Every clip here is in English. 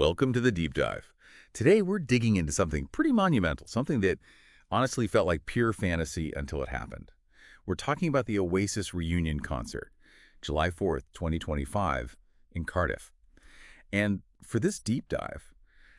Welcome to the Deep Dive. Today we're digging into something pretty monumental, something that honestly felt like pure fantasy until it happened. We're talking about the Oasis reunion concert, July 4th, 2025, in Cardiff. And for this deep dive,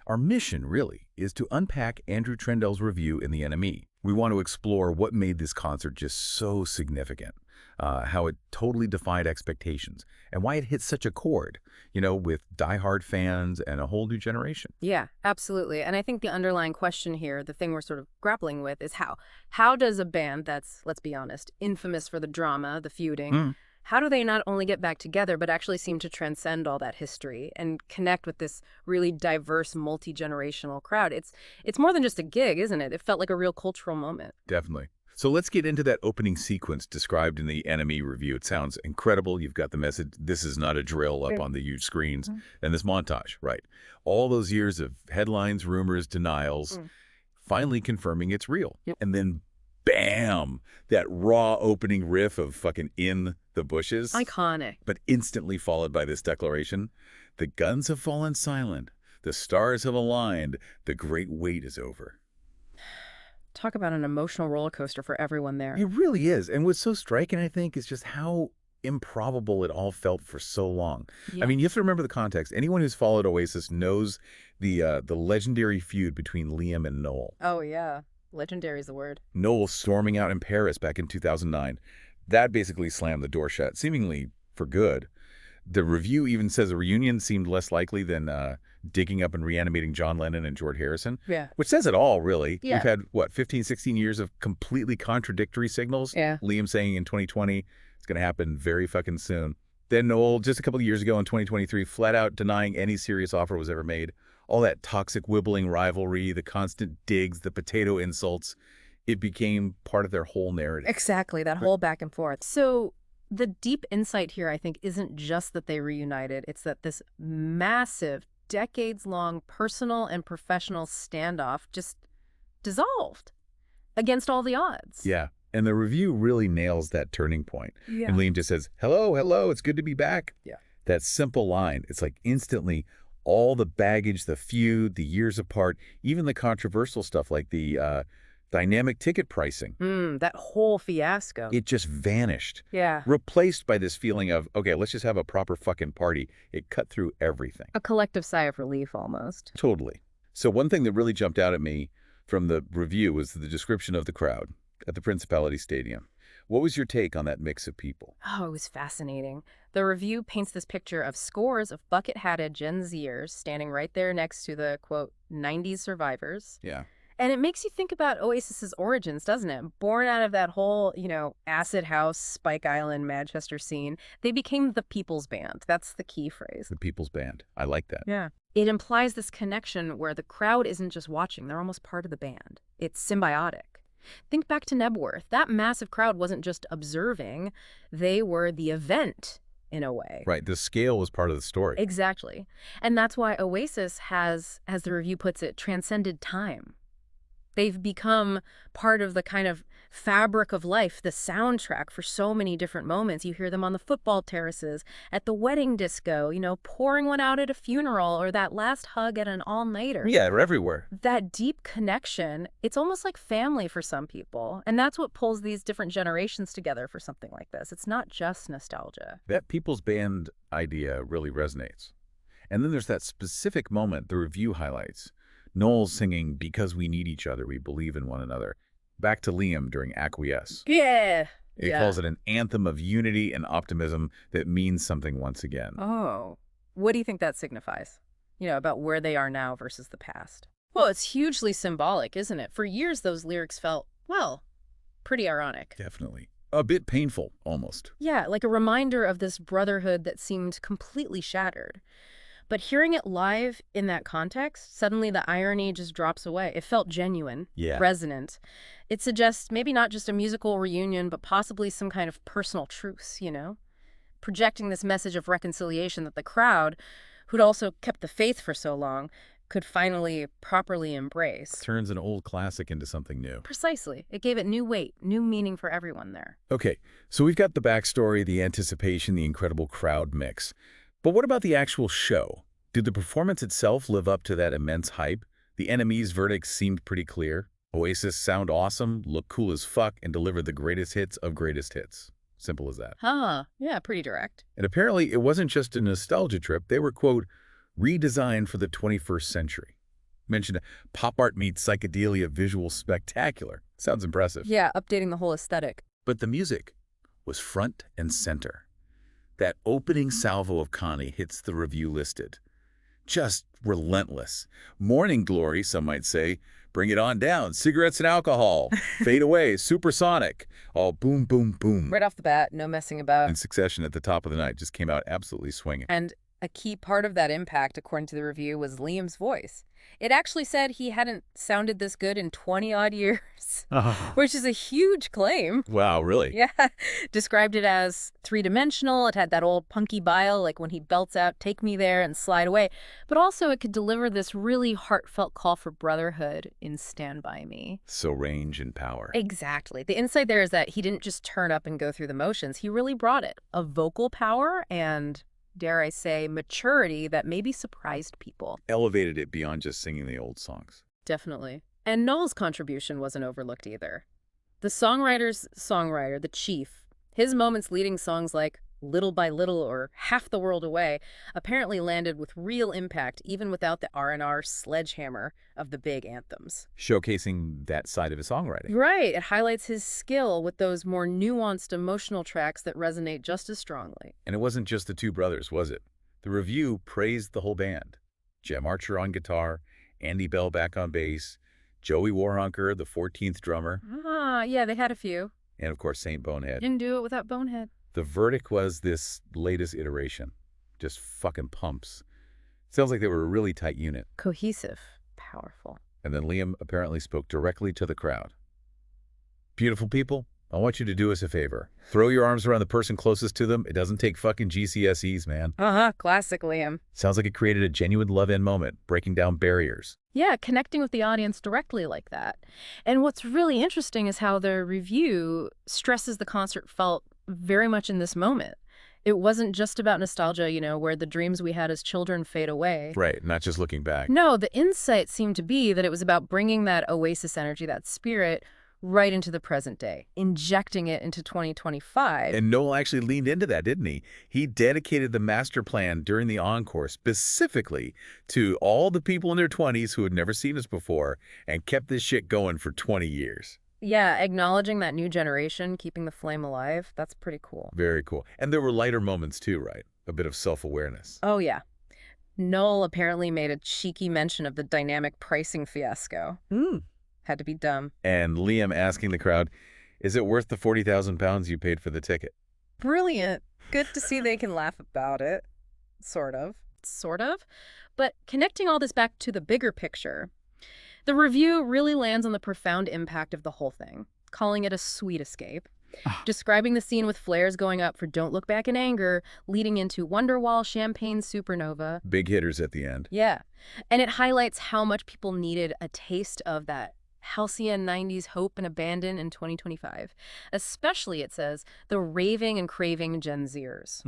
our mission really is to unpack Andrew Trendell's review in the NME. We want to explore what made this concert just so significant, how it totally defied expectations, and why it hit such a chord, with diehard fans and a whole new generation. Yeah, absolutely. And I think the underlying question here, the thing we're sort of grappling with, is how. How does a band that's, let's be honest, infamous for the drama, the feuding, how do they not only get back together, but actually seem to transcend all that history and connect with this really diverse, multi-generational crowd? It's more than just a gig, isn't it? It felt like a real cultural moment. Definitely. So let's get into that opening sequence described in the NME review. It sounds incredible. You've got the message, this is not a drill up on the huge screens. And this montage, right? All those years of headlines, rumors, denials, finally confirming it's real. And then bam, that raw opening riff of fucking In the Bushes. Iconic. But instantly followed by this declaration, the guns have fallen silent, the stars have aligned, the great wait is over. Talk about an emotional roller coaster for everyone there. It really is. And what's so striking, I think, is just how improbable it all felt for so long. Yeah. I mean, you have to remember the context. Anyone who's followed Oasis knows the legendary feud between Liam and Noel. Oh, yeah. Legendary is the word. Noel storming out in Paris back in 2009. That basically slammed the door shut, seemingly for good. The review even says a reunion seemed less likely than digging up and reanimating John Lennon and George Harrison. Yeah. Which says it all, really. Yeah. We've had, 15, 16 years of completely contradictory signals. Yeah. Liam saying in 2020, it's going to happen very fucking soon. Then Noel, just a couple of years ago in 2023, flat out denying any serious offer was ever made. All that toxic, wibbling rivalry, the constant digs, the potato insults, it became part of their whole narrative. Exactly, that whole back and forth. So the deep insight here, I think, isn't just that they reunited. It's that this massive, decades-long personal and professional standoff just dissolved against all the odds. Yeah, and the review really nails that turning point. Yeah. And Liam just says, hello, it's good to be back. Yeah. That simple line, it's like instantly all the baggage, the feud, the years apart, even the controversial stuff like the dynamic ticket pricing. That whole fiasco. It just vanished. Yeah. Replaced by this feeling of, okay, let's just have a proper fucking party. It cut through everything. A collective sigh of relief, almost. Totally. So one thing that really jumped out at me from the review was the description of the crowd at the Principality Stadium. What was your take on that mix of people? Oh, it was fascinating. The review paints this picture of scores of bucket-hatted Gen Zers standing right there next to the, quote, 90s survivors. Yeah. And it makes you think about Oasis's origins, doesn't it? Born out of that whole, acid house, Spike Island, Manchester scene, they became the people's band. That's the key phrase. The people's band. I like that. Yeah. It implies this connection where the crowd isn't just watching, they're almost part of the band. It's symbiotic. Think back to Nebworth. That massive crowd wasn't just observing, they were the event in a way. Right. The scale was part of the story. Exactly. And that's why Oasis has, as the review puts it, transcended time. They've become part of the kind of fabric of life, the soundtrack for so many different moments. You hear them on the football terraces, at the wedding disco, pouring one out at a funeral, or that last hug at an all-nighter. Yeah, they're everywhere. That deep connection, it's almost like family for some people. And that's what pulls these different generations together for something like this. It's not just nostalgia. That people's band idea really resonates. And then there's that specific moment the review highlights. Noel singing, "Because we need each other, we believe in one another," back to Liam during Acquiesce. Yeah. It calls it an anthem of unity and optimism that means something once again. Oh. What do you think that signifies? About where they are now versus the past. Well, it's hugely symbolic, isn't it? For years, those lyrics felt, pretty ironic. Definitely. A bit painful, almost. Yeah, like a reminder of this brotherhood that seemed completely shattered. But hearing it live in that context, suddenly the irony just drops away. It felt genuine, resonant. It suggests maybe not just a musical reunion, but possibly some kind of personal truce, projecting this message of reconciliation that the crowd, who'd also kept the faith for so long, could finally properly embrace. Turns an old classic into something new. Precisely. It gave it new weight, new meaning for everyone there. Okay, so we've got the backstory, the anticipation, the incredible crowd mix. But what about the actual show? Did the performance itself live up to that immense hype? The NME's verdict seemed pretty clear. Oasis sound awesome, look cool as fuck, and deliver the greatest hits of greatest hits. Simple as that. Huh. Yeah, pretty direct. And apparently it wasn't just a nostalgia trip. They were, quote, redesigned for the 21st century. Mentioned pop art meets psychedelia visual spectacular. Sounds impressive. Yeah, updating the whole aesthetic. But the music was front and center. That opening salvo of Connie hits the review listed. Just relentless. Morning glory, some might say. Bring it on down. Cigarettes and alcohol. Fade away. Supersonic. All boom, boom, boom. Right off the bat, no messing about. In succession at the top of the night, just came out absolutely swinging. And a key part of that impact, according to the review, was Liam's voice. It actually said he hadn't sounded this good in 20-odd years, which is a huge claim. Wow, really? Yeah. Described it as three-dimensional. It had that old punky bile, like when he belts out, "Take me there," and "Slide away." But also it could deliver this really heartfelt call for brotherhood in Stand By Me. So range and power. Exactly. The insight there is that he didn't just turn up and go through the motions. He really brought it. A vocal power and, dare I say, maturity that maybe surprised people. Elevated it beyond just singing the old songs. Definitely. And Noel's contribution wasn't overlooked either. The songwriter's songwriter, the chief, his moments leading songs like Little by Little or Half the World Away apparently landed with real impact even without the R&R sledgehammer of the big anthems. Showcasing that side of his songwriting. Right. It highlights his skill with those more nuanced emotional tracks that resonate just as strongly. And it wasn't just the two brothers, was it? The review praised the whole band. Jem Archer on guitar, Andy Bell back on bass, Joey Warhunker, the 14th drummer. Yeah, they had a few. And of course, Saint Bonehead. Didn't do it without Bonehead. The verdict was this latest iteration. Just fucking pumps. Sounds like they were a really tight unit. Cohesive. Powerful. And then Liam apparently spoke directly to the crowd. Beautiful people, I want you to do us a favor. Throw your arms around the person closest to them. It doesn't take fucking GCSEs, man. Classic Liam. Sounds like it created a genuine love-in moment, breaking down barriers. Yeah, connecting with the audience directly like that. And what's really interesting is how the review stresses the concert felt very much in this moment. It wasn't just about nostalgia, where the dreams we had as children fade away. Right, not just looking back. No, the insight seemed to be that it was about bringing that Oasis energy, that spirit, right into the present day, injecting it into 2025. And Noel actually leaned into that, didn't he? He dedicated the master plan during the encore specifically to all the people in their 20s who had never seen us before and kept this shit going for 20 years. Yeah, acknowledging that new generation, keeping the flame alive, that's pretty cool. Very cool. And there were lighter moments too, right? A bit of self-awareness. Oh, yeah. Noel apparently made a cheeky mention of the dynamic pricing fiasco. Had to be dumb. And Liam asking the crowd, is it worth the 40,000 pounds you paid for the ticket? Brilliant. Good to see they can laugh about it. Sort of. Sort of. But connecting all this back to the bigger picture, the review really lands on the profound impact of the whole thing, calling it a sweet escape. Describing the scene with flares going up for Don't Look Back in Anger, leading into Wonderwall, Champagne Supernova. Big hitters at the end. Yeah. And it highlights how much people needed a taste of that halcyon 90s hope and abandon in 2025. Especially, it says, the raving and craving Gen Zers.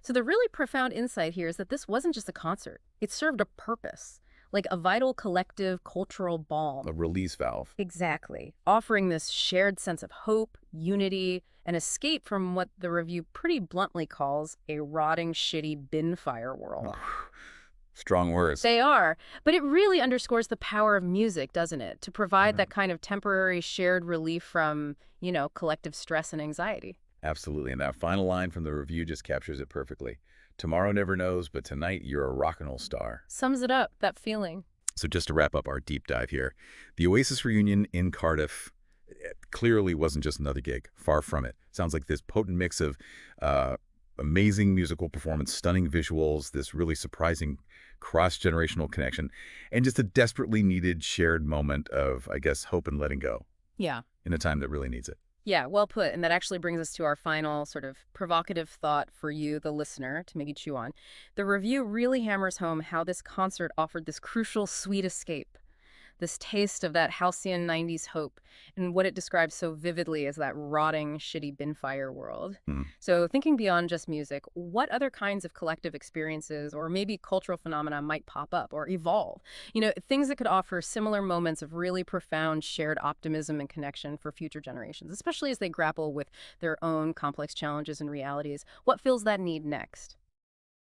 So the really profound insight here is that this wasn't just a concert. It served a purpose. Like a vital collective cultural balm. A release valve. Exactly. Offering this shared sense of hope, unity, and escape from what the review pretty bluntly calls a rotting, shitty bin fire world. Strong words. They are. But it really underscores the power of music, doesn't it? To provide that kind of temporary shared relief from, collective stress and anxiety. Absolutely. And that final line from the review just captures it perfectly. Tomorrow never knows, but tonight you're a rock and roll star. Sums it up, that feeling. So just to wrap up our deep dive here, the Oasis reunion in Cardiff clearly wasn't just another gig. Far from it. Sounds like this potent mix of amazing musical performance, stunning visuals, this really surprising cross-generational connection, and just a desperately needed shared moment of, I guess, hope and letting go. Yeah. In a time that really needs it. Yeah, well put. And that actually brings us to our final sort of provocative thought for you, the listener, to make you chew on. The review really hammers home how this concert offered this crucial sweet escape. this taste of that halcyon 90s hope and what it describes so vividly as that rotting, shitty binfire world. Hmm. So thinking beyond just music, what other kinds of collective experiences or maybe cultural phenomena might pop up or evolve? Things that could offer similar moments of really profound shared optimism and connection for future generations, especially as they grapple with their own complex challenges and realities. What fills that need next?